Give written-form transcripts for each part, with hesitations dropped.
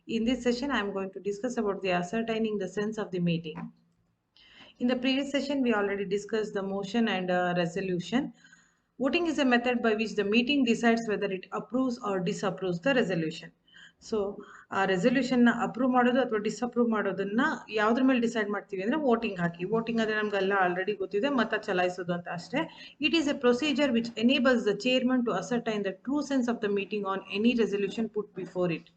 In this session, I am going to discuss about the ascertaining the sense of the meeting. In the previous session, we already discussed the motion and resolution. Voting is a method by which the meeting decides whether it approves or disapproves the resolution. So ಆ ರೆಸಲ್ಯೂಷನ್ನ approve ಮಾಡೋದು ಅಥವಾ ಡಿಸ್ಅಪ್ರೂವ್ ಮಾಡೋದನ್ನ ಯಾವ್ದ್ರ ಮೇಲೆ decide ಮಾಡ್ತೀವಿ ಅಂದ್ರೆ voting ಹಾಕಿ. Voting ಅಂದ್ರೆ ನಮ್ಗೆಲ್ಲ ಆಲ್ರೆಡಿ ಗೊತ್ತಿದೆ, ಮತ ಚಲಾಯಿಸೋದು ಅಂತ ಅಷ್ಟೇ. It is a procedure which enables the chairman to ascertain the true sense of the meeting on any resolution put before it.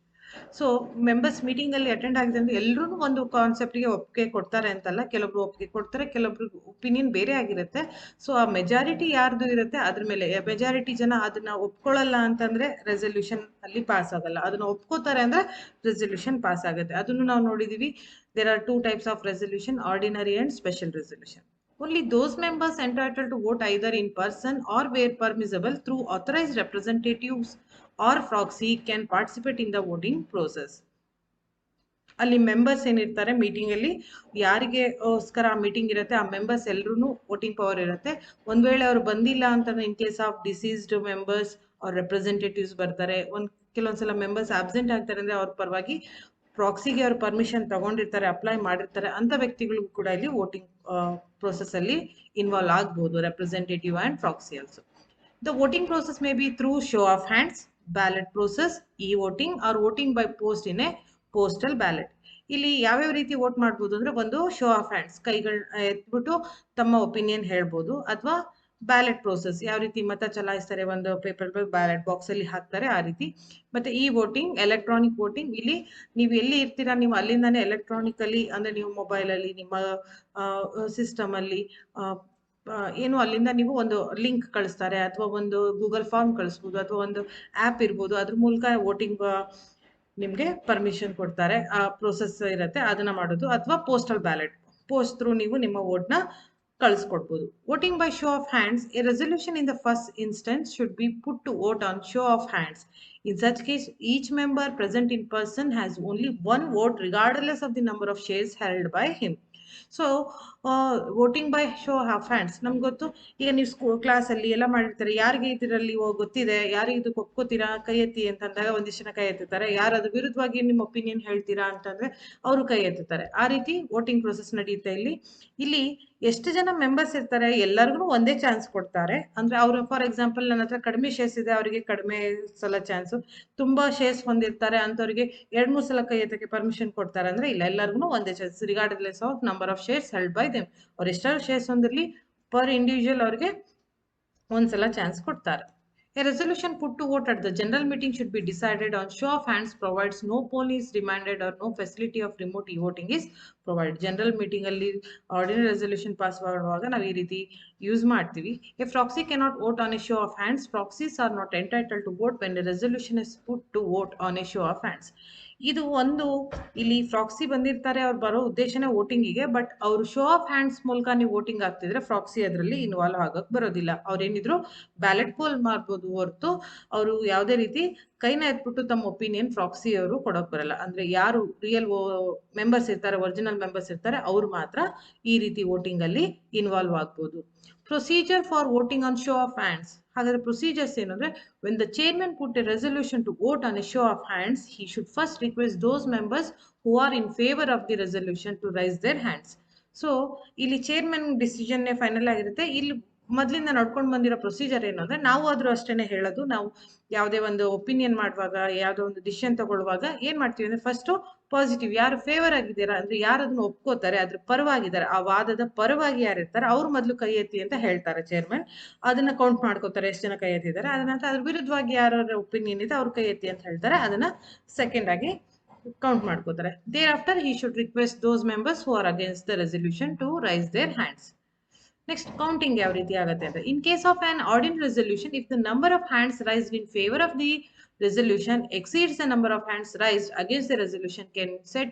So members meeting ಅಲ್ಲಿ ಅಟೆಂಡ್ ಆಗಿದೆ ಅಂದ್ರೆ ಎಲ್ಲರೂ ಒಂದು ಕಾನ್ಸೆಪ್ಟ್ಗೆ ಒಪ್ಪಿಗೆ ಕೊಡ್ತಾರೆ ಅಂತಲ್ಲ, ಕೆಲವೊಬ್ರು ಒಪ್ಪಿಗೆ ಕೊಡ್ತಾರೆ, ಕೆಲವೊಬ್ರು ಒಪಿನಿಯನ್ ಬೇರೆ ಆಗಿರುತ್ತೆ. ಸೊ ಆ ಮೆಜಾರಿಟಿ ಯಾರ್ದು ಇರುತ್ತೆ ಅದ್ರ ಮೇಲೆ, ಮೆಜಾರಿಟಿ ಜನ ಅದನ್ನ ಒಪ್ಕೊಳ್ಳಲ್ಲ ಅಂತಂದ್ರೆ ರೆಸಲ್ಯೂಷನ್ ಅಲ್ಲಿ ಪಾಸ್ ಆಗಲ್ಲ, ಅದನ್ನ ಒಪ್ಕೋತಾರೆ ಅಂದ್ರೆ ರೆಸಲ್ಯೂಷನ್ ಪಾಸ್ ಆಗುತ್ತೆ. ಅದನ್ನು ನಾವು ನೋಡಿದೀವಿ. There are 2 types of resolution, ordinary and special resolution. Only those members entitled to vote either in person or where permissible through authorized representatives or proxy can participate in the voting process. ಅಲ್ಲಿ members ಏನಿರ್ತಾರೆ meeting ಅಲ್ಲಿ, ಯಾರಿಗೆಗೋಸ್ಕರ ಆ meeting ಇರುತ್ತೆ ಆ members ಎಲ್ರೂ voting power ಇರುತ್ತೆ. ಒಂದ್ ವೇಳೆ ಅವ್ರು ಬಂದಿಲ್ಲ ಅಂತಂದ್ರೆ in case of deceased members ಅವ್ರ ರೆಪ್ರೆಸೆಂಟೇಟಿವ್ಸ್ ಬರ್ತಾರೆ. ಕೆಲವೊಂದ್ಸಲ ಮೆಂಬರ್ಸ್ ಆಬ್ಸೆಂಟ್ ಆಗ್ತಾರೆ ಅಂದ್ರೆ ಅವ್ರ ಪರವಾಗಿ ಪ್ರಾಕ್ಸಿಗೆ ಅವ್ರ ಪರ್ಮಿಷನ್ ತಗೊಂಡಿರ್ತಾರೆ, ಅಪ್ಲೈ ಮಾಡಿರ್ತಾರೆ, ಅಂತ ವ್ಯಕ್ತಿಗಳಿಗೂ ಕೂಡ ಇಲ್ಲಿ ವೋಟಿಂಗ್ ಪ್ರೋಸೆಸ್ ಅಲ್ಲಿ ಇನ್ವಾಲ್ವ್ ಆಗ್ಬಹುದು, representative and proxy also. The voting process may be through show of hands, ballot process, e-voting or voting by post in a postal ballot. ಇಲ್ಲಿ ಯಾವ್ಯಾವ ರೀತಿ ವೋಟ್ ಮಾಡ್ಬೋದು ಅಂದ್ರೆ, ಒಂದು ಶೋ ಆಫ್ ಹ್ಯಾಂಡ್ಸ್, ಕೈಗಳನ್ನ ಎತ್ಬಿಟ್ಟು ತಮ್ಮ ಒಪಿನಿಯನ್ ಹೇಳ್ಬೋದು, ಅಥವಾ ಬ್ಯಾಲೆಟ್ ಪ್ರೋಸೆಸ್, ಯಾವ ರೀತಿ ಮತ ಚಲಾಯಿಸ್ತಾರೆ, ಒಂದು ಪೇಪರ್ ಬ್ಯಾಲೆಟ್ ಬಾಕ್ಸ್ ಅಲ್ಲಿ ಹಾಕ್ತಾರೆ ಆ ರೀತಿ. ಮತ್ತೆ ಈ ವೋಟಿಂಗ್, ಎಲೆಕ್ಟ್ರಾನಿಕ್ ವೋಟಿಂಗ್, ಇಲ್ಲಿ ನೀವು ಎಲ್ಲಿ ಇರ್ತೀರಾ ನೀವು ಅಲ್ಲಿಂದಾನೇ ಎಲೆಕ್ಟ್ರಾನಿಕಲಿ, ಅಂದ್ರೆ ನೀವು ಮೊಬೈಲ್ ಅಲ್ಲಿ ನಿಮ್ಮ ಸಿಸ್ಟಮ್ ಅಲ್ಲಿ ಏನು ಅಲ್ಲಿಂದ ನೀವು ಒಂದು ಲಿಂಕ್ ಕಳಿಸ್ತಾರೆ, ಅಥವಾ ಒಂದು ಗೂಗಲ್ ಫಾರ್ಮ್ ಕಳಿಸ್ಬೋದು, ಅಥವಾ ಒಂದು ಆ್ಯಪ್ ಇರ್ಬೋದು, ಅದ್ರ ಮೂಲಕ ವೋಟಿಂಗ್ ನಿಮ್ಗೆ ಪರ್ಮಿಷನ್ ಕೊಡ್ತಾರೆ. ಆ ಪ್ರೋಸೆಸ್ ಇರುತ್ತೆ, ಅದನ್ನ ಮಾಡೋದು. ಅಥವಾ ಪೋಸ್ಟಲ್ ಬ್ಯಾಲೆಟ್, ಪೋಸ್ಟ್ ಥ್ರೂ ನೀವು ನಿಮ್ಮ ವೋಟ್ನ ಕಳಿಸ್ಕೊಡ್ಬೋದು. Voting by show of hands, a resolution in the first instance should be put to vote on show of hands. In such case, each member present in person has only one vote regardless of the number of shares held by him. So voting by show of hands ನಮ್ಗೆ ಗೊತ್ತು. ಈಗ ನೀವು class ಅಲ್ಲಿ ಎಲ್ಲ ಮಾಡಿರ್ತಾರೆ, ಯಾರಿಗೆ ಇದರಲ್ಲಿ ಗೊತ್ತಿದೆ, ಯಾರಿಗೆ ಇದಕ್ಕೆ ಒಪ್ಕೋತೀರಾ ಕೈ ಎತ್ತಿ ಅಂತಂದಾಗ ಒಂದಿಷ್ಟು ಜನ ಕೈ ಎತ್ತುತ್ತಾರೆ. ಯಾರಾದ್ರೂ ವಿರುದ್ಧವಾಗಿ ನಿಮ್ಮ ಒಪಿನಿಯನ್ ಹೇಳ್ತೀರಾ ಅಂತಂದ್ರೆ ಅವರು ಕೈ ಎತ್ತುತ್ತಾರೆ. ಆ ರೀತಿ ವೋಟಿಂಗ್ ಪ್ರೊಸೆಸ್ ನಡೆಯುತ್ತೆ. ಇಲ್ಲಿ ಎಷ್ಟು ಜನ ಮೆಂಬರ್ಸ್ ಇರ್ತಾರೆ ಎಲ್ಲರಿಗೂ ಒಂದೇ ಚಾನ್ಸ್ ಕೊಡ್ತಾರೆ. ಅಂದ್ರೆ ಅವರು, ಫಾರ್ ಎಕ್ಸಾಂಪಲ್, ನನ್ನ ಹತ್ರ ಕಡಿಮೆ ಶೇರ್ಸ್ ಇದೆ, ಅವರಿಗೆ ಕಡಿಮೆ ಸಲ ಚಾನ್ಸ್. ತುಂಬಾ ಶೇರ್ಸ್ ಹೊಂದಿರ್ತಾರೆ ಅಂತವ್ರಿಗೆ 2-3 ಸಲ ಕೈ ಎತ್ತಕ್ಕೆ ಪರ್ಮಿಷನ್ ಕೊಡ್ತಾರೆ ಅಂದ್ರೆ ಇಲ್ಲ, ಎಲ್ಲರಿಗೂ ಒಂದೇ chance, regardless of number of shares held by them. ಅವ್ರು ಎಷ್ಟಾದ್ರು ಶೇರ್ಸ್ ಹೊಂದಿರ್ಲಿ, ಪರ್ ಇಂಡಿವಿಜುವಲ್ ಅವ್ರಿಗೆ ಒಂದ್ಸಲ ಚಾನ್ಸ್ ಕೊಡ್ತಾರೆ. A resolution put to vote at the general meeting should be decided on show of hands, provides no poll is demanded or no facility of remote e-voting is provided. General meeting ಅಲ್ಲಿ ordinary resolution pass ಮಾಡುವಾಗ ನಾವು ಈ ರೀತಿ use ಮಾಡ್ತೀವಿ. A proxy cannot vote on a show of hands. Proxies are not entitled to vote when a resolution is put to vote on a show of hands. ಇದು ಒಂದು, ಇಲ್ಲಿ proxy ಬಂದಿರ್ತಾರೆ, ಅವ್ರು ಬರೋ ಉದ್ದೇಶನೇ ವೋಟಿಂಗಿಗೆ, ಬಟ್ ಅವ್ರು ಶೋ ಆಫ್ ಹ್ಯಾಂಡ್ಸ್ ಮೂಲಕ ನೀವು voting ಆಗ್ತಿದ್ರೆ ಪ್ರಾಕ್ಸಿ ಅದರಲ್ಲಿ ಇನ್ವಾಲ್ವ್ ಆಗಕ್ ಬರೋದಿಲ್ಲ. ಅವ್ರೇನಿದ್ರು ಬ್ಯಾಲೆಟ್ ಪೋಲ್ ಮಾಡ್ಬೋದು ಹೊರತು ಅವರು ಯಾವುದೇ ರೀತಿ ಕೈನ ಎತ್ಬಿಟ್ಟು ತಮ್ಮ ಒಪಿನಿಯನ್ ಪ್ರಾಕ್ಸಿ ಅವರು ಕೊಡೋಕ್ ಬರಲ್ಲ. ಅಂದ್ರೆ ಯಾರು ರಿಯಲ್ ಮೆಂಬರ್ಸ್ ಇರ್ತಾರೆ, ಒರಿಜಿನಲ್ ಮೆಂಬರ್ಸ್ ಇರ್ತಾರೆ, ಅವ್ರು ಮಾತ್ರ ಈ ರೀತಿ ವೋಟಿಂಗ್ ಅಲ್ಲಿ ಇನ್ವಾಲ್ವ್ ಆಗ್ಬೋದು. Procedure for voting on show of hands. ಹಾಗಾದ್ರೆ ಪ್ರೊಸೀಜರ್ಸ್ ಏನಂದ್ರೆ, when the chairman put a resolution to vote on a show of hands, he should first request those members who are in favor of the resolution to raise their hands. So ಇಲ್ಲಿ chairman decision final ಆಗಿರುತ್ತೆ. ಇಲ್ಲಿ ಮೊದಲಿಂದ ನಡ್ಕೊಂಡು ಬಂದಿರೋ procedure ಏನು ಅಂದ್ರೆ, ನಾವು ಆದ್ರೂ ಅಷ್ಟೇನೆ ಹೇಳೋದು, ನಾವು ಯಾವುದೇ ಒಂದು ಒಪಿನಿಯನ್ ಮಾಡುವಾಗ, ಯಾವುದೋ ಒಂದು ಡಿಸಿಷನ್ ತಗೊಳ್ಳುವಾಗ ಏನ್ ಮಾಡ್ತೀವಿ ಅಂದ್ರೆ, ಫಸ್ಟ್ ಪಾಸಿಟಿವ್, ಯಾರು ಫೇವರ್ ಆಗಿದ್ದೀರಾ ಅಂದ್ರೆ ಯಾರು ಅದನ್ನ ಒಪ್ಕೋತಾರೆ, ಅದ್ರ ಪರವಾಗಿದ್ದಾರೆ, ಆ ವಾದದ ಪರವಾಗಿ ಯಾರಿರ್ತಾರೆ ಅವ್ರು ಮೊದಲು ಕೈ ಎತ್ತಿ ಅಂತ ಹೇಳ್ತಾರೆ ಚೇರ್ಮನ್. ಅದನ್ನ ಕೌಂಟ್ ಮಾಡ್ಕೋತಾರೆ ಎಷ್ಟು ಜನ ಕೈ ಎತ್ತಿದ್ದಾರೆ. ಅದ ನಂತರ ಅದ್ರ ವಿರುದ್ಧವಾಗಿ ಯಾರ ಒಪಿನಿಯನ್ ಇದೆ ಅವ್ರ ಕೈ ಎತ್ತಿ ಅಂತ ಹೇಳ್ತಾರೆ, ಅದನ್ನ ಸೆಕೆಂಡ್ ಆಗಿ ಕೌಂಟ್ ಮಾಡ್ಕೋತಾರೆ. Thereafter he should request those members who are against the resolution to raise their hands. Next counting ಯಾವ ರೀತಿ ಆಗುತ್ತೆ ಅಂತ, in case of an ordinary resolution, if the number of hands raised in favour of the resolution exceeds the number of hands raised against the resolution can said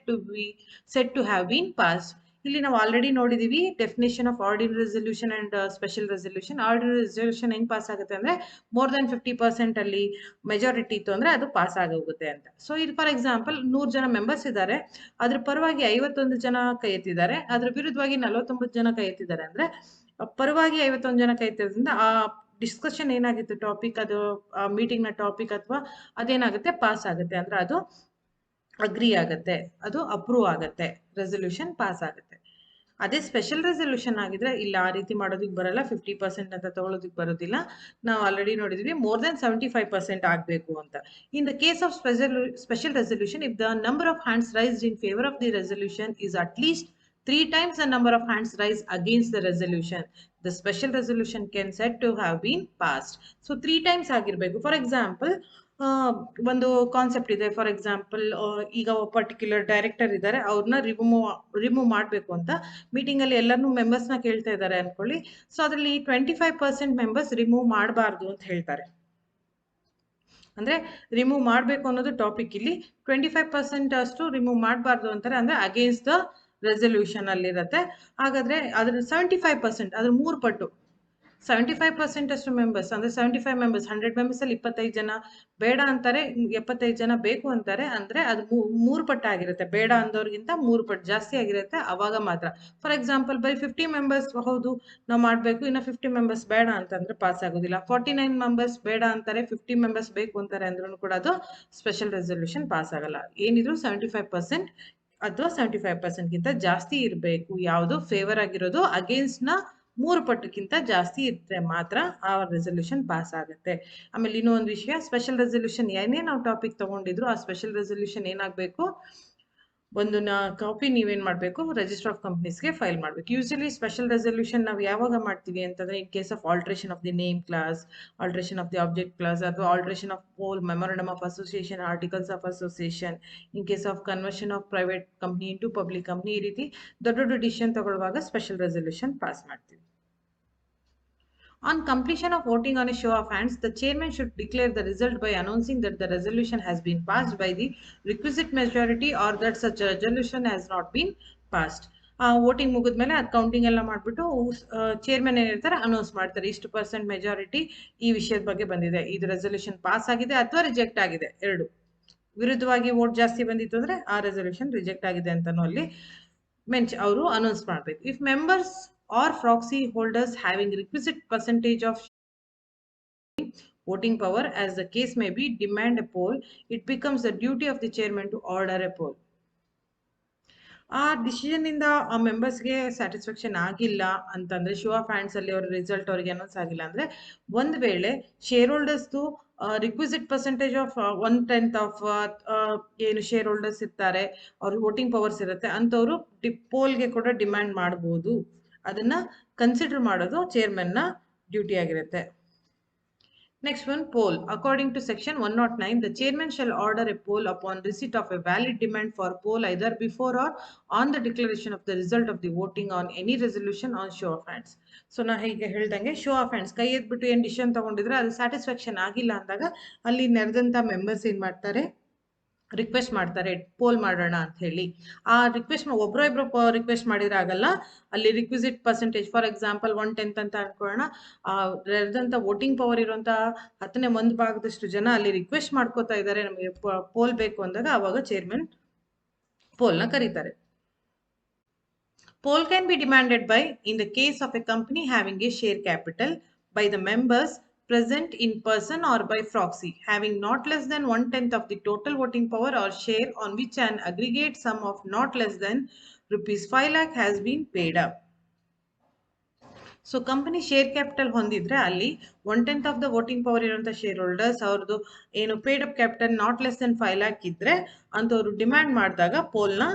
to have been passed. ಇಲ್ಲಿ ನಾವು already ನೋಡಿದೀವಿ definition of ordinary resolution and special resolution. Ordinary resolution ಹೆಂಗ್ pass ಆಗುತ್ತೆ ಅಂದ್ರೆ, more than 50% ಅಲ್ಲಿ majority ಇತ್ತು ಅಂದ್ರೆ ಅದು ಪಾಸ್ ಆಗೋಗುತ್ತೆ ಅಂತ. ಸೊ ಇದು ಫಾರ್ ಎಕ್ಸಾಂಪಲ್ 100 ಜನ ಮೆಂಬರ್ಸ್ ಇದ್ದಾರೆ, ಅದ್ರ ಪರವಾಗಿ 51 ಜನ ಕೈ ಎತ್ತಿದ್ದಾರೆ, ಅದ್ರ ವಿರುದ್ಧವಾಗಿ 49 ಜನ ಕೈ ಎತ್ತಿದ್ದಾರೆ. ಅಂದ್ರೆ ಪರವಾಗಿ 51 ಜನ ಕೈ ಎತ್ತಿರೋದ್ರಿಂದ ಆ ಡಿಸ್ಕಷನ್ ಏನಾಗಿತ್ತು ಟಾಪಿಕ್, ಅದು ಮೀಟಿಂಗ್ ನ ಟಾಪಿಕ್ ಅಥವಾ ಅದೇನಾಗುತ್ತೆ ಪಾಸ್ ಆಗುತ್ತೆ. ಅಂದ್ರೆ ಅದು ಅಗ್ರಿ ಆಗುತ್ತೆ, ಅದು ಅಪ್ರೂವ್ ಆಗುತ್ತೆ, ರೆಸೊಲ್ಯೂಷನ್ ಪಾಸ್ ಆಗುತ್ತೆ. ಅದೇ ಸ್ಪೆಷಲ್ ರೆಸೊಲ್ಯೂಷನ್ ಆಗಿದ್ರೆ ಇಲ್ಲ ಆ ರೀತಿ ಮಾಡೋದಕ್ಕೆ ಬರಲ್ಲ, 50% ಅಂತ ತಗೊಳ್ಳೋದಕ್ಕೆ ಬರೋದಿಲ್ಲ. ನಾವು ಆಲ್ರೆಡಿ ನೋಡಿದ್ವಿ ಮೋರ್ ದೆನ್ 75% ಆಗಬೇಕು ಅಂತ. ಇನ್ the case of special resolution, if the number of hands raised in favour of the resolution is at least 3 times the number of hands raised against the resolution, the special resolution can said to have been passed. So 3 times ಆಗಿರಬೇಕು. For example ಒಂದು concept ಇದೆ. For example ಈಗ particular director ಇದ್ದಾರೆ, ಅವ್ರನ್ನ remove ಮಾಡಬೇಕು ಅಂತ meeting ಅಲ್ಲಿ ಎಲ್ಲರನ್ನೂ ಮೆಂಬರ್ಸ್ನ ಕೇಳ್ತಾ ಇದ್ದಾರೆ ಅನ್ಕೊಳ್ಳಿ. ಸೊ ಅದರಲ್ಲಿ 25% ಮೆಂಬರ್ಸ್ ರಿಮೂವ್ ಮಾಡಬಾರ್ದು ಅಂತ ಹೇಳ್ತಾರೆ. ಅಂದ್ರೆ ರಿಮೂವ್ ಮಾಡಬೇಕು ಅನ್ನೋದು ಟಾಪಿಕ್ ಇಲ್ಲಿ. 25% ಅಷ್ಟು ರಿಮೂವ್ ಮಾಡಬಾರ್ದು ಅಂತಾರೆ, ಅಂದ್ರೆ ಅಗೇನ್ಸ್ಟ್ ದ ರೆಸೊಲ್ಯೂಷನ್ ಅಲ್ಲಿ ಇರುತ್ತೆ. ಹಾಗಾದ್ರೆ ಅದ್ರ 75%, ಅದ್ರ 3 ಪಟ್ಟು 75% ಅಷ್ಟು ಮೆಂಬರ್ಸ್, ಅಂದ್ರೆ 75 ಮೆಂಬರ್ಸ್, 100 ಮೆಂಬರ್ಸ್ ಅಲ್ಲಿ 25 ಜನ ಬೇಡ ಅಂತಾರೆ, 75 ಜನ ಬೇಕು ಅಂತಾರೆ, ಅಂದ್ರೆ ಅದು 3 ಪಟ್ಟು ಆಗಿರುತ್ತೆ. ಬೇಡ ಅಂದವ್ರಿಗಿಂತ 3 ಪಟ್ಟು ಜಾಸ್ತಿ ಆಗಿರುತ್ತೆ, ಅವಾಗ ಮಾತ್ರ. ಫಾರ್ ಎಕ್ಸಾಂಪಲ್ ಬೈ 50 ಮೆಂಬರ್ಸ್ ಹೌದು ನಾವು ಮಾಡಬೇಕು, ಇನ್ನು 50 ಮೆಂಬರ್ಸ್ ಬೇಡ ಅಂತಂದ್ರೆ ಪಾಸ್ ಆಗೋದಿಲ್ಲ. 49 ಮೆಂಬರ್ಸ್ ಬೇಡ ಅಂತಾರೆ, 50 ಮೆಂಬರ್ಸ್ ಬೇಕು ಅಂತಾರೆ ಅಂದ್ರೂ ಕೂಡ ಅದು ಸ್ಪೆಷಲ್ ರೆಸೊಲ್ಯೂಷನ್ ಪಾಸ್ ಆಗಲ್ಲ. ಏನಿದ್ರು 75% ಅಥವಾ 75% ಗಿಂತ ಜಾಸ್ತಿ ಇರಬೇಕು. ಯಾವುದು ಫೇವರ್ ಆಗಿರೋದು ಅಗೇನ್ಸ್ಟ್ ನ 3 ಪಟ್ಟಕ್ಕಿಂತ ಜಾಸ್ತಿ ಇದ್ರೆ ಮಾತ್ರ ಆ ರೆಸೊಲ್ಯೂಷನ್ ಪಾಸ್ ಆಗುತ್ತೆ. ಆಮೇಲೆ ಇನ್ನೊಂದು ವಿಷಯ, ಸ್ಪೆಷಲ್ ರೆಸೊಲ್ಯೂಷನ್ ಏನೇ ನಾವು ಟಾಪಿಕ್ ತಗೊಂಡಿದ್ರು ಆ ಸ್ಪೆಷಲ್ ರೆಸೊಲ್ಯೂಷನ್ ಏನಾಗಬೇಕು, ಒಂದು ಕಾಪಿ ನೀವೇನ್ ಮಾಡಬೇಕು, ರಿಜಿಸ್ಟರ್ ಆಫ್ ಕಂಪ್ನೀಸ್ಗೆ ಫೈಲ್ ಮಾಡಬೇಕು. ಯೂಶಲಿ ಸ್ಪೆಷಲ್ ರೆಸೊಲ್ಯೂಷನ್ ನಾವು ಯಾವಾಗ ಮಾಡ್ತೀವಿ ಅಂತಂದ್ರೆ in case of alteration of the name clause, alteration of the object clause, ಅಥವಾ alteration of whole memorandum of association, articles of association, in case of conversion of private company into public company, ಈ ರೀತಿ ದೊಡ್ಡ ದೊಡ್ಡ decision ತಗೊಳ್ಳುವಾಗ special resolution pass ಮಾಡ್ತೀವಿ. On completion of voting on a show of hands, the chairman should declare the result by announcing that the resolution has been passed by the requisite majority or that such a resolution has not been passed. Voting ಮುಗಿದ್ಮೇಲೆ ಅದು counting ಎಲ್ಲ ಮಾಡಿಬಿಟ್ಟು chairman ಏನಿರ್ತಾರೆ announce ಮಾಡ್ತಾರೆ, ಇಷ್ಟು % majority ಈ ವಿಷಯದ ಬಗ್ಗೆ ಬಂದಿದೆ, ಇದು ರೆಸೊಲ್ಯೂಷನ್ ಪಾಸ್ ಆಗಿದೆ ಅಥವಾ ರಿಜೆಕ್ಟ್ ಆಗಿದೆ. ಎರಡು ವಿರುದ್ಧವಾಗಿ ವೋಟ್ ಜಾಸ್ತಿ ಬಂದಿತ್ತು ಅಂದ್ರೆ ಆ ರೆಸೊಲ್ಯೂಷನ್ ರಿಜೆಕ್ಟ್ ಆಗಿದೆ ಅಂತಾನು ಅಲ್ಲಿ ಅವರು ಅನೌನ್ಸ್ ಮಾಡಬೇಕು. If members or proxy holders having requisite percentage of voting power, as the case may be, demand a poll, it becomes the duty of the chairman to order a poll. ಆ decision ಇಂದ ಆ ಮೆಂಬರ್ಸ್ಗೆ satisfaction ಆಗಿಲ್ಲ ಅಂತಂದ್ರೆ, show of hands ಅಲ್ಲಿ ಅವ್ರ result ಅವ್ರಿಗೆ announce ಆಗಿಲ್ಲ ಅಂದ್ರೆ, ಒಂದ್ ವೇಳೆ ಶೇರ್ ಹೋಲ್ಡರ್ಸ್ದು ರಿಕ್ವಿಸಿಟ್ ಪರ್ಸೆಂಟೇಜ್ ಆಫ್ 1/10 ಆಫ್ ಏನು ಶೇರ್ ಹೋಲ್ಡರ್ಸ್ ಇರ್ತಾರೆ, ಅವ್ರ ವೋಟಿಂಗ್ ಪವರ್ಸ್ ಇರುತ್ತೆ ಅಂತವ್ರು ಪೋಲ್ಗೆ ಕೂಡ ಡಿಮ್ಯಾಂಡ್ ಮಾಡಬಹುದು. ಅದನ್ನ ಕನ್ಸಿಡರ್ ಮಾಡೋದು ಚೇರ್ಮನ್ ನ ಡ್ಯೂಟಿ ಆಗಿರುತ್ತೆ. Next one, poll. According to section 109, the chairman shall order a poll upon receipt of a valid demand for poll either before or on the declaration of the result of the voting on any resolution on show of hands. So ನಾ ಹೀಗೆ ಹೇಳ್ದಂಗೆ show of hands ಕೈ ಎತ್ಬಿಟ್ಟು ಏನ್ decision ತಗೊಂಡಿದ್ರೆ ಅದು satisfaction ಆಗಿಲ್ಲ ಅಂದಾಗ ಅಲ್ಲಿ ನೆರೆದಂತ members ಏನ್ ಮಾಡ್ತಾರೆ, ರಿಕ್ವೆಸ್ಟ್ ಮಾಡ್ತಾರೆ ಪೋಲ್ ಮಾಡೋಣ ಅಂತ ಹೇಳಿ. ಆ ರಿಕ್ವೆಸ್ಟ್ ಒಬ್ರೋ ಇಬ್ರು ರಿಕ್ವೆಸ್ಟ್ ಮಾಡಿದ್ರೆ ಆಗಲ್ಲ, ಅಲ್ಲಿ ರಿಕ್ವಿಸಿಟ್ ಪರ್ಸೆಂಟೇಜ್, ಫಾರ್ ಎಕ್ಸಾಂಪಲ್ 1/10 ಅಂತ ಅನ್ಕೊಳ್ಳೋಣ, ಆ ವೋಟಿಂಗ್ ಪವರ್ ಇರುವಂತ 1/10 ಜನ ಅಲ್ಲಿ ರಿಕ್ವೆಸ್ಟ್ ಮಾಡ್ಕೋತಾ ಇದ್ದಾರೆ ನಮಗೆ ಪೋಲ್ ಬೇಕು ಅಂದಾಗ ಅವಾಗ ಚೇರ್ಮನ್ ಪೋಲ್ ನ ಕರೀತಾರೆ. Poll can be demanded by, in the case of a company having a share capital, by the members present in person or by proxy, having not less than 1/10 of the total voting power or share on which an aggregate sum of not less than rupees 5 lakh has been paid up. So company share capital ಹೊಂದಿದ್ರೆ ಅಲ್ಲಿ 1/10 of the voting power ಇರುವಂತ share holders ಅವ್ರದ್ದು ಏನು paid up capital not less than 5 lakh ಇದ್ರೆ ಅಂತವ್ರು demand ಮಾಡಿದಾಗ ಪೋಲ್ನ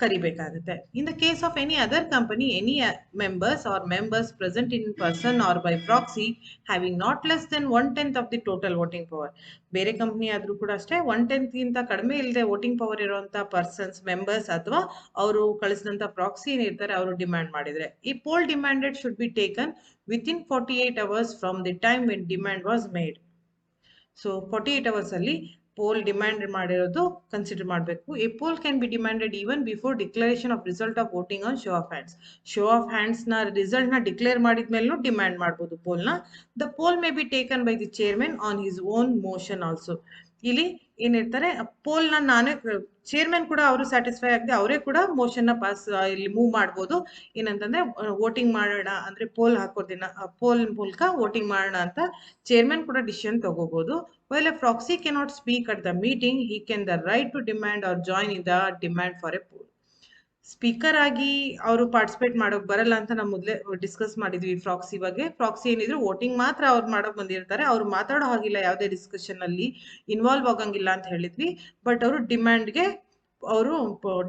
ಕರಿಬೇಕಾಗುತ್ತೆ. In the case of any other company, any members or members present in person or by proxy having not less than 1/10 of the total voting power, ಬೇರೆ company ಆದ್ರೂ ಕೂಡ ಅಷ್ಟೇ 1/10 ಗಿಂತ ಕಡಿಮೆ ಇಲ್ಲದೆ ವೋಟಿಂಗ್ ಪವರ್ ಇರುವಂತ ಪರ್ಸನ್ಸ್ ಮೆಂಬರ್ಸ್ ಅಥವಾ ಅವರು ಕಳಿಸಿದಂತ ಪ್ರಾಕ್ಸಿ ಏನಿರ್ತಾರೆ ಅವರು ಡಿಮ್ಯಾಂಡ್ ಮಾಡಿದ್ರೆ, ಈ poll demanded should be taken within 48 hours from the time when demand was made. So 48 hours ಅಲ್ಲಿ ಪೋಲ್ ಡಿಮ್ಯಾಂಡ್ ಮಾಡಿರೋದು ಕನ್ಸಿಡರ್ ಮಾಡಬೇಕು. A poll can be demanded even before declaration of result of voting on show of hands. Show of hands ನ result ನ declare ಮಾಡಿದ್ಮೇಲೂ demand ಮಾಡಬಹುದು poll ನ. The poll may be taken by the chairman on his own motion also. ಇಲ್ಲಿ ಏನಿರ್ತಾರೆ ಪೋಲ್ನ ನಾನೇ chairman ಕೂಡ ಅವರು ಸ್ಯಾಟಿಸ್ಫೈ ಆಗದೆ ಅವರೇ ಕೂಡ ಮೋಷನ್ನ ಪಾಸ್ ಇಲ್ಲಿ ಮೂವ್ ಮಾಡ್ಬೋದು. ಏನಂತಂದ್ರೆ ವೋಟಿಂಗ್ ಮಾಡೋಣ ಅಂದ್ರೆ ಪೋಲ್ ಹಾಕೋದಿನ ಪೋಲ್ ಮೂಲಕ ವೋಟಿಂಗ್ ಮಾಡೋಣ ಅಂತ ಚೇರ್ಮನ್ ಕೂಡ ಡಿಸಿಷನ್ ತಗೋಬಹುದು. While a proxy cannot speak at the meeting, he can the right to demand or join in the demand for a poll. Speaker ಆಗಿ ಅವರು ಪಾರ್ಟಿಸಿಪೇಟ್ ಮಾಡೋಕ್ ಬರಲ್ಲ ಅಂತ ನಾವು ಮೊದಲೇ ಡಿಸ್ಕಸ್ ಮಾಡಿದ್ವಿ ಪ್ರಾಕ್ಸಿ ಬಗ್ಗೆ. ಪ್ರಾಕ್ಸಿ ಏನಿದ್ರು ವೋಟಿಂಗ್ ಮಾತ್ರ ಅವ್ರು ಮಾಡೋಕ್ ಬಂದಿರ್ತಾರೆ, ಅವ್ರು ಮಾತಾಡೋ ಹಾಗಿಲ್ಲ, ಯಾವುದೇ ಡಿಸ್ಕಷನ್ ಅಲ್ಲಿ ಇನ್ವಾಲ್ವ್ ಆಗಂಗಿಲ್ಲ ಅಂತ ಹೇಳಿದ್ವಿ. ಬಟ್ ಅವರು ಡಿಮ್ಯಾಂಡ್ಗೆ ಅವರು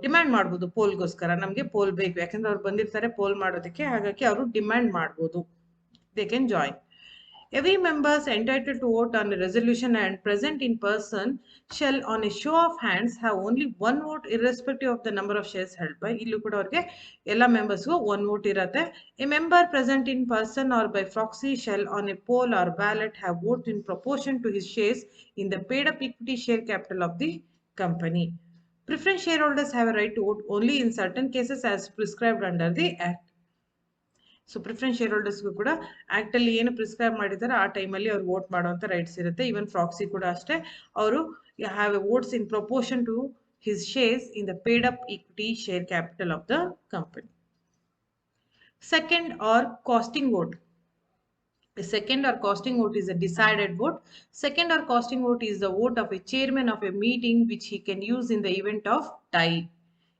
ಡಿಮ್ಯಾಂಡ್ ಮಾಡ್ಬೋದು ಪೋಲ್ಗೋಸ್ಕರ, ನಮಗೆ ಪೋಲ್ ಬೇಕು ಯಾಕಂದ್ರೆ ಅವ್ರು ಬಂದಿರ್ತಾರೆ ಪೋಲ್ ಮಾಡೋದಕ್ಕೆ, ಹಾಗಾಗಿ ಅವರು ಡಿಮ್ಯಾಂಡ್ ಮಾಡ್ಬೋದು. They can join. Every member is entitled to vote on a resolution and present in person shall on a show of hands have only one vote irrespective of the number of shares held by. ಇಲ್ಲೂ ಕೂಡ ಅವ್ರಿಗೆ ಎಲ್ಲ ಮೆಂಬರ್ಸ್ಗೂ one vote ಇರತ್ತೆ. A member present in person or by proxy shall on a poll or ballot have vote in proportion to his shares in the paid up equity share capital of the company. Preference shareholders have a right to vote only in certain cases as prescribed under the Act. So preference share ಹೋಲ್ಡರ್ಸ್ಗೂ ಕೂಡ act ಅಲ್ಲಿ ಏನು prescribe ಮಾಡಿದ್ದಾರೆ ಆ ಟೈಮಲ್ಲಿ ಅವ್ರು vote ಮಾಡುವಂತ rights ಇರುತ್ತೆ. ಈವನ್ ಪ್ರಾಕ್ಸಿ ಕೂಡ ಅಷ್ಟೇ, ಅವರು have a votes in proportion to his shares in the paid up equity share capital of the company. Second or casting vote. A second or costing vote is a decided vote. Second or costing vote is the vote of a chairman of a meeting which he can use in the event of tie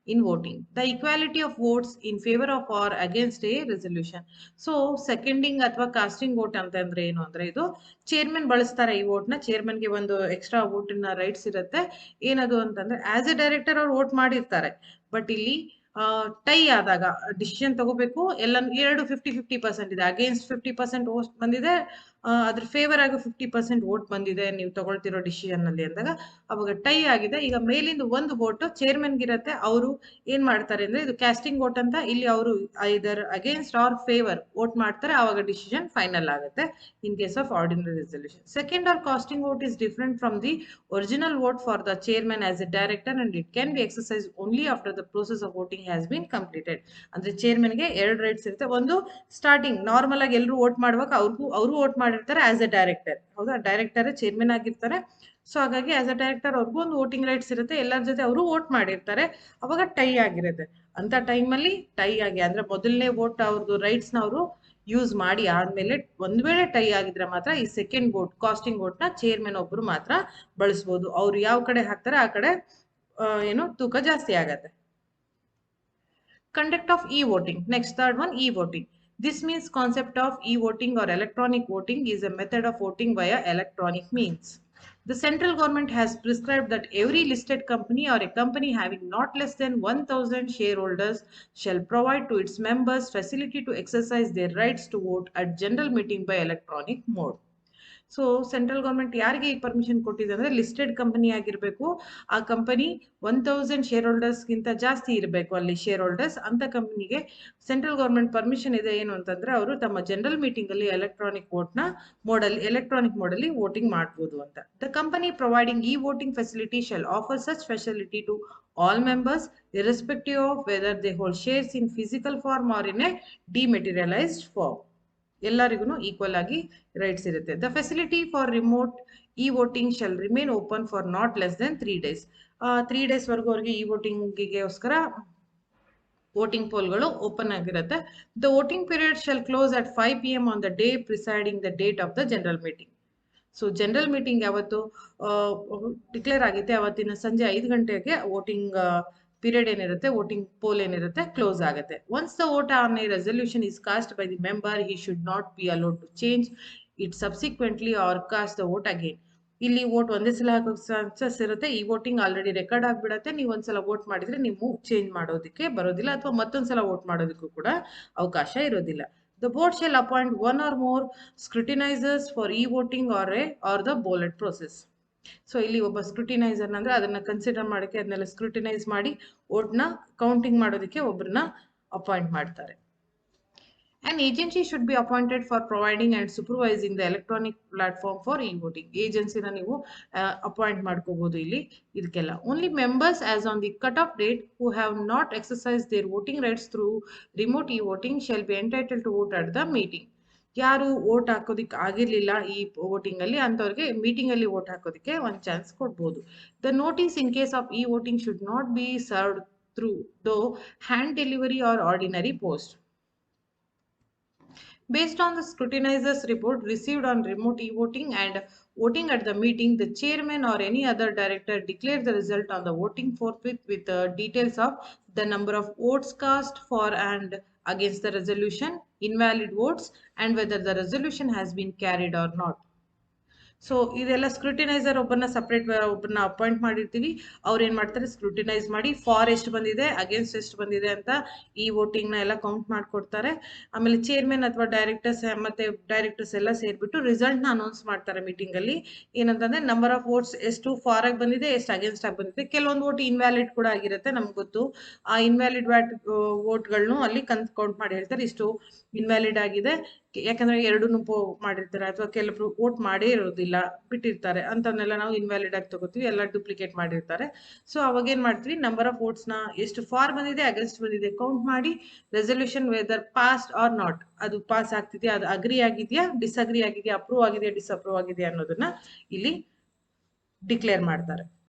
in voting. The equality of votes in favor of or against a resolution. So seconding ಅಥವಾ casting vote ಅಂತಂದ್ರೆ ಏನು ಅಂದ್ರೆ, ಇದು chairman ಬಳಸ್ತಾರೆ ಈ vote ನ. Chairman ಗೆ ಒಂದು ಎಕ್ಸ್ಟ್ರಾ ವೋಟಿನ ರೈಟ್ಸ್ ಇರುತ್ತೆ. ಏನದು ಅಂತಂದ್ರೆ ಆಸ್ ಎ ಡೈರೆಕ್ಟರ್ ಅವ್ರು ವೋಟ್ ಮಾಡಿರ್ತಾರೆ, ಬಟ್ ಇಲ್ಲಿ ಟೈ ಆದಾಗ ಡಿಸಿಷನ್ ತಗೋಬೇಕು. ಎಲ್ಲ ಎರಡು 50-50% ಇದೆ, ಅಗೇನ್ಸ್ಟ್ 50% ವೋಟ್ ಬಂದಿದೆ, ಅದ್ರ ಫೇವರ್ ಆಗಿ 50% ವೋಟ್ ಬಂದಿದೆ ನೀವು ತಗೊಳ್ತಿರೋ ಡಿಸಿಷನ್ ಅಲ್ಲಿ ಅಂದಾಗ ಅವಾಗ ಟೈ ಆಗಿದೆ. ಈಗ ಮೇಲಿಂದ ಒಂದು ವೋಟ್ ಚೇರ್ಮನ್ ಗಿರತ್ತೆ, ಅವರು ಏನ್ ಮಾಡ್ತಾರೆ ಅಂದ್ರೆ ಇದು ಕ್ಯಾಸ್ಟಿಂಗ್ ವೋಟ್ ಅಂತ, ಇಲ್ಲಿ ಅವರು either against or favour vote ಮಾಡ್ತಾರೆ, ಅವಾಗ ಡಿಸಿಷನ್ ಫೈನಲ್ ಆಗುತ್ತೆ in case of ordinary resolution. Second or casting vote is different from the original vote for the chairman as a director and it can be exercise only after the process of voting has been completed. ಅಂದ್ರೆ ಚೇರ್ಮನ್ಗೆ ಎರಡು rights ಇರುತ್ತೆ. ಒಂದು starting normal ಆಗಿ ಎಲ್ಲರೂ vote ಮಾಡುವಾಗ ಅವರು vote ಮಾಡಿರ್ತಾರೆ ಆಸ್ ಎ ಡೈರೆಕ್ಟರ್, ಹೌದಾ, ಡೈರೆಕ್ಟರ್ ಚೇರ್ಮನ್ ಆಗಿರ್ತಾರೆ. ಸೊ ಹಾಗಾಗಿ ಆಸ್ ಅ ಡೈರೆಕ್ಟರ್ ಅವ್ರಿಗೂ ಒಂದು ವೋಟಿಂಗ್ ರೈಟ್ಸ್ ಇರುತ್ತೆ, ಎಲ್ಲರ ಜೊತೆ ಅವರು ವೋಟ್ ಮಾಡಿರ್ತಾರೆ, ಅವಾಗ ಟೈ ಆಗಿರುತ್ತೆ. ಅಂತ ಟೈಮಲ್ಲಿ ಟೈ ಆಗಿ ಅಂದ್ರೆ ಮೊದಲನೇ ವೋಟ್ ಅವ್ರದ್ದು ರೈಟ್ಸ್ ನ ಅವರು ಯೂಸ್ ಮಾಡಿ ಆದ್ಮೇಲೆ ಒಂದ್ ವೇಳೆ ಟೈ ಆಗಿದ್ರೆ ಮಾತ್ರ ಈ ಸೆಕೆಂಡ್ ವೋಟ್ ಕಾಸ್ಟಿಂಗ್ ವೋಟ್ ನ ಚೇರ್ಮನ್ ಒಬ್ರು ಮಾತ್ರ ಬಳಸಬಹುದು. ಅವ್ರು ಯಾವ ಕಡೆ ಹಾಕ್ತಾರೆ ಆ ಕಡೆ ಏನು ತೂಕ ಜಾಸ್ತಿ ಆಗತ್ತೆ. Conduct of e-voting. Next, third one, e-voting. This means concept of e-voting or electronic voting is a method of voting via electronic means. The central government has prescribed that every listed company or a company having not less than 1,000 shareholders shall provide to its members facility to exercise their rights to vote at general meeting by electronic mode. So central government ಯಾರಿಗೆ ಈ permission ಕೊಟ್ಟಿದೆ ಅಂದ್ರೆ listed company ಆಗಿರ್ಬೇಕು, ಆ company 1,000 share holders ಗಿಂತ ಜಾಸ್ತಿ ಇರಬೇಕು ಅಲ್ಲಿ ಶೇರ್ ಹೋಲ್ಡರ್ಸ್. ಅಂತ ಕಂಪನಿಗೆ ಸೆಂಟ್ರಲ್ ಗೌರ್ಮೆಂಟ್ ಪರ್ಮಿಷನ್ ಇದೆ ಏನು ಅಂತಂದ್ರೆ ಅವರು ತಮ್ಮ ಜನರಲ್ ಮೀಟಿಂಗ್ ಅಲ್ಲಿ ಎಲೆಕ್ಟ್ರಾನಿಕ್ ಮೋಡಲ್ಲಿ ವೋಟಿಂಗ್ ಮಾಡಬಹುದು ಅಂತ. The company providing e voting facility shall offer such facility to all members irrespective of whether they hold shares in physical form or in a dematerialized form. ಎಲ್ಲರಿಗೂ equal ಆಗಿ rights ಇರುತ್ತೆ. The facility for remote E voting shell remain open for not less then 3 days. 3 days ವರೆಗೂ ಅವ್ರಿಗೆ E ವೋಟಿಂಗ್ಗೋಸ್ಕರ voting ಪೋಲ್ಗಳು open ಆಗಿರುತ್ತೆ. The voting period shell close at 5 PM on the day presiding the date of the general meeting. So general meeting ಯಾವತ್ತು declare ಆಗುತ್ತೆ ಅವತ್ತಿನ ಸಂಜೆ 5 ಗಂಟೆಗೆ voting period ಏನಿರುತ್ತೆ, voting pole ಏನಿರುತ್ತೆ ಕ್ಲೋಸ್ ಆಗುತ್ತೆ. Once the vote on a resolution is cast by the member he should not be allowed to change it subsequently or cast the vote again. ಇಲ್ಲಿ vote ಒಂದೇ ಸಲ ಹಾಕೋ chances ಇರುತ್ತೆ. ಈ voting already record ಆಗ್ಬಿಡತ್ತೆ, ನೀವು ಒಂದ್ಸಲ ವೋಟ್ ಮಾಡಿದ್ರೆ ನೀವು ಚೇಂಜ್ ಮಾಡೋದಕ್ಕೆ ಬರೋದಿಲ್ಲ, ಅಥವಾ ಮತ್ತೊಂದ್ಸಲ ವೋಟ್ ಮಾಡೋದಕ್ಕೂ ಕೂಡ ಅವಕಾಶ ಇರೋದಿಲ್ಲ. The board shall appoint one or more scrutinizers for e-voting or the ballot process. So ಇಲ್ಲಿ ಒಬ್ಬ ಸ್ಕ್ರೂಟಿನೈಸರ್ ಅಂದ್ರೆ ಅದನ್ನ ಕನ್ಸಿಡರ್ ಮಾಡೋಕೆ, ಅದನ್ನೆಲ್ಲ ಸ್ಕ್ರೂಟಿನೈಸ್ ಮಾಡಿ ವೋಟ್ನ ಕೌಂಟಿಂಗ್ ಮಾಡೋದಕ್ಕೆ ಒಬ್ಬರನ್ನ ಅಪಾಯಿಂಟ್ ಮಾಡ್ತಾರೆ. An agency should be appointed for providing and supervising the electronic platform for e-voting. ಏಜೆನ್ಸಿನ ನೀವು ಅಪಾಯಿಂಟ್ ಮಾಡ್ಕೋಬಹುದು ಇಲ್ಲಿ ಇದಕ್ಕೆಲ್ಲ. Only members as on the cut-off date who have not exercised their voting rights through remote e-voting shall be entitled to vote at the meeting. ಯಾರು vote ಹಾಕೋದಿಕ್ಕೆ ಆಗಿರ್ಲಿಲ್ಲ ಈ voting ಅಲ್ಲಿ ಅಂತವ್ರಿಗೆ meeting ಅಲ್ಲಿ vote ಹಾಕೋದಿಕ್ಕೆ ಒಂದು ಚಾನ್ಸ್ ಕೊಡ್ಬೋದು. The notice in case of e voting should not be served through though hand delivery or ordinary post. Based on the scrutinizer's report received on remote e-voting and voting at the meeting, the chairman or any other director declare the result on the voting forthwith with details of the number of votes cast for and against the resolution, invalid votes, and whether the resolution has been carried or not. So ಇದೆಲ್ಲ ಸ್ಕ್ರೂಟಿನೈಸರ್ ಒಬ್ಬರನ್ನ separate ಒಬ್ಬರನ್ನ appoint ಮಾಡಿರ್ತೀವಿ. ಅವ್ರು ಏನ್ ಮಾಡ್ತಾರೆ, scrutinise ಮಾಡಿ for ಎಷ್ಟು ಬಂದಿದೆ, ಅಗೇನ್ಸ್ಟ್ ಎಷ್ಟು ಬಂದಿದೆ ಅಂತ ಈ ವೋಟಿಂಗ್ ನ ಎಲ್ಲ ಕೌಂಟ್ ಮಾಡ್ಕೊಡ್ತಾರೆ. ಆಮೇಲೆ ಚೇರ್ಮನ್ ಅಥವಾ ಡೈರೆಕ್ಟರ್ಸ್ ಎಲ್ಲ ಸೇರ್ಬಿಟ್ಟು ರಿಸಲ್ಟ್ ನ ಅನೌನ್ಸ್ ಮಾಡ್ತಾರೆ ಮೀಟಿಂಗ್ ಅಲ್ಲಿ. ಏನಂತಂದ್ರೆ ನಂಬರ್ ಆಫ್ ವೋಟ್ಸ್ ಎಷ್ಟು ಫಾರ್ ಆಗಿ ಬಂದಿದೆ, ಎಷ್ಟು ಅಗೇನ್ಸ್ಟ್ ಆಗಿ ಬಂದಿದೆ. ಕೆಲವೊಂದು ವೋಟ್ ಇನ್ವ್ಯಾಲಿಡ್ ಕೂಡ ಆಗಿರುತ್ತೆ, ನಮ್ಗೆ ಗೊತ್ತು. ಆ ಇನ್ವ್ಯಾಲಿಡ್ ವೋಟ್ಗಳನ್ನು ಅಲ್ಲಿ ಕೌಂಟ್ ಮಾಡಿ ಹೇಳ್ತಾರೆ, ಇಷ್ಟು ಇನ್ವ್ಯಾಲಿಡ್ ಆಗಿದೆ, ಯಾಕಂದ್ರೆ ಎರಡನ್ನೂ ಮಾಡಿರ್ತಾರೆ ಅಥವಾ ಕೆಲವರು ವೋಟ್ ಮಾಡೇ ಇರೋದಿಲ್ಲ, ಬಿಟ್ಟಿರ್ತಾರೆ, ಅಂತವನ್ನೆಲ್ಲ ನಾವು ಇನ್ವ್ಯಾಲಿಡ್ ಆಗಿ ತಗೋತೀವಿ. ಎಲ್ಲ ಡೂಪ್ಲಿಕೇಟ್ ಮಾಡಿರ್ತಾರೆ. ಸೊ ಅವಾಗ ಏನ್ ಮಾಡ್ತೀವಿ, ನಂಬರ್ ಆಫ್ ವೋಟ್ಸ್ ನ ಎಷ್ಟು ಫಾರ್ ಬಂದಿದೆ, ಅಗೇನ್ಸ್ಟ್ ಬಂದಿದೆ ಕೌಂಟ್ ಮಾಡಿ resolution whether passed or not, ಅದು ಪಾಸ್ ಆಗ್ತಿದೆಯಾ, ಅದು ಅಗ್ರಿ ಆಗಿದೆಯಾ, ಡಿಸ್ಅಗ್ರಿ ಆಗಿದೆಯಾ, ಅಪ್ರೂವ್ ಆಗಿದೆಯಾ, ಡಿಸ್ಅಪ್ರೂವ್ ಆಗಿದೆಯಾ ಅನ್ನೋದನ್ನ ಇಲ್ಲಿ ಡಿಕ್ಲೇರ್ ಮಾಡ್ತಾರೆ.